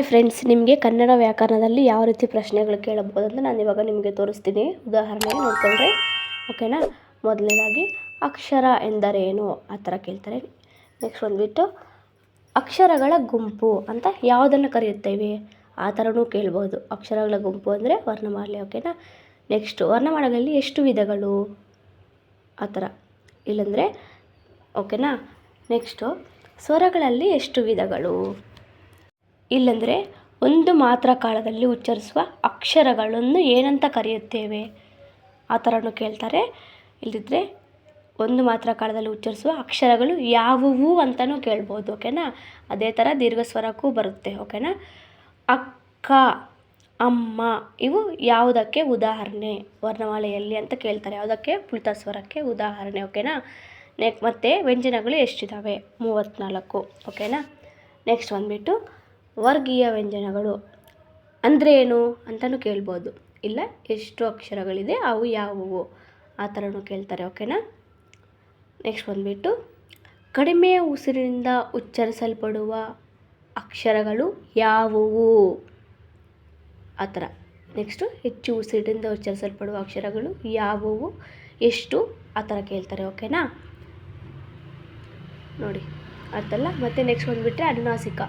Hi friends, ನಿಮಗೆ ಕನ್ನಡ ವ್ಯಾಕರಣದಲ್ಲಿ ಯಾವ ರೀತಿ ಪ್ರಶ್ನೆಗಳು ಕೇಳಬಹುದು ಅಂತ ನಾನು ಇವಾಗ ನಿಮಗೆ ತೋರಿಸ್ತೀನಿ. ಉದಾಹರಣೆಗೆ ನೋಡ್ಕೊಂಡ್ರೆ ಓಕೆನಾ. ಮೊದಲನೇದಾಗಿ ಅಕ್ಷರ ಎಂದರೇನು ಆ ಥರ ಕೇಳ್ತಾರೆ. ನೆಕ್ಸ್ಟ್ ಬಂದುಬಿಟ್ಟು ಅಕ್ಷರಗಳ ಗುಂಪು ಅಂತ ಯಾವುದನ್ನು ಕರೆಯುತ್ತೇವೆ ಆ ಥರನೂ ಕೇಳ್ಬೋದು. ಅಕ್ಷರಗಳ ಗುಂಪು ಅಂದರೆ ವರ್ಣಮಾಲೆ. ಓಕೆನಾ. ನೆಕ್ಸ್ಟು ವರ್ಣಮಾಲೆಗಳಲ್ಲಿ ಎಷ್ಟು ವಿಧಗಳು ಆ ಥರ ಇಲ್ಲಂದರೆ ಓಕೆನಾ. ನೆಕ್ಸ್ಟು ಸ್ವರಗಳಲ್ಲಿ ಎಷ್ಟು ವಿಧಗಳು, ಇಲ್ಲಂದರೆ ಒಂದು ಮಾತ್ರ ಕಾಲದಲ್ಲಿ ಉಚ್ಚರಿಸುವ ಅಕ್ಷರಗಳನ್ನು ಏನಂತ ಕರೆಯುತ್ತೇವೆ ಆ ಥರನೂ ಕೇಳ್ತಾರೆ. ಇಲ್ಲದಿದ್ದರೆ ಒಂದು ಮಾತ್ರ ಕಾಲದಲ್ಲಿ ಉಚ್ಚರಿಸುವ ಅಕ್ಷರಗಳು ಯಾವುವು ಅಂತಲೂ ಕೇಳ್ಬೋದು. ಓಕೆನಾ. ಅದೇ ಥರ ದೀರ್ಘ ಸ್ವರಕ್ಕೂ ಬರುತ್ತೆ. ಓಕೆನಾ. ಅಕ್ಕ, ಅಮ್ಮ ಇವು ಯಾವುದಕ್ಕೆ ಉದಾಹರಣೆ ವರ್ಣಮಾಲೆಯಲ್ಲಿ ಅಂತ ಕೇಳ್ತಾರೆ. ಯಾವುದಕ್ಕೆ? ಪ್ಲುತ ಸ್ವರಕ್ಕೆ ಉದಾಹರಣೆ. ಓಕೆನಾ. ಮತ್ತು ವ್ಯಂಜನಗಳು ಎಷ್ಟಿದ್ದಾವೆ? 34. ಓಕೆನಾ. ನೆಕ್ಸ್ಟ್ ಬಂದುಬಿಟ್ಟು ವರ್ಗೀಯ ವ್ಯಂಜನಗಳು ಅಂದರೆ ಏನು ಅಂತಲೂ ಕೇಳ್ಬೋದು. ಇಲ್ಲ ಎಷ್ಟು ಅಕ್ಷರಗಳಿದೆ ಅವು ಯಾವುವು ಆ ಥರನೂ ಕೇಳ್ತಾರೆ. ಓಕೆನಾ. ನೆಕ್ಸ್ಟ್ ಬಂದುಬಿಟ್ಟು ಕಡಿಮೆ ಉಸಿರಿನಿಂದ ಉಚ್ಚರಿಸಲ್ಪಡುವ ಅಕ್ಷರಗಳು ಯಾವುವು ಆ ಥರ. ನೆಕ್ಸ್ಟು ಹೆಚ್ಚು ಉಸಿರಿನಿಂದ ಉಚ್ಚರಿಸಲ್ಪಡುವ ಅಕ್ಷರಗಳು ಯಾವುವು, ಎಷ್ಟು ಆ ಥರ ಕೇಳ್ತಾರೆ. ಓಕೆನಾ. ನೋಡಿ ಅರ್ಥಲ್ಲ. ಮತ್ತು ನೆಕ್ಸ್ಟ್ ಬಂದುಬಿಟ್ರೆ ಅನುನಾಸಿಕ,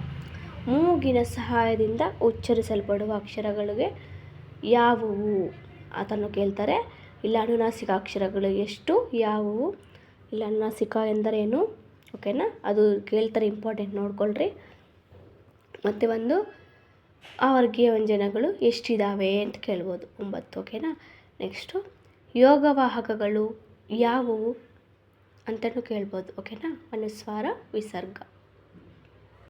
ಮೂಗಿನ ಸಹಾಯದಿಂದ ಉಚ್ಚರಿಸಲ್ಪಡುವ ಅಕ್ಷರಗಳಿಗೆ ಯಾವುವು ಆ ಥರನೂ ಕೇಳ್ತಾರೆ. ಇಲ್ಲ ಅನುನಾಸಿಕ ಅಕ್ಷರಗಳು ಎಷ್ಟು, ಯಾವುವು, ಇಲ್ಲ ಅನುನಾಸಿಕ ಎಂದರೇನು. ಓಕೆನಾ. ಅದು ಕೇಳ್ತಾರೆ, ಇಂಪಾರ್ಟೆಂಟ್ ನೋಡ್ಕೊಳ್ರಿ. ಮತ್ತು ಒಂದು ಆ ವರ್ಗೀಯ ವ್ಯಂಜನಗಳು ಎಷ್ಟಿದ್ದಾವೆ ಅಂತ ಕೇಳ್ಬೋದು. 9. ಓಕೆನಾ. ನೆಕ್ಸ್ಟು ಯೋಗವಾಹಕಗಳು ಯಾವುವು ಅಂತಲೂ ಕೇಳ್ಬೋದು. ಓಕೆನಾ. ಅನುಸ್ವಾರ, ವಿಸರ್ಗ.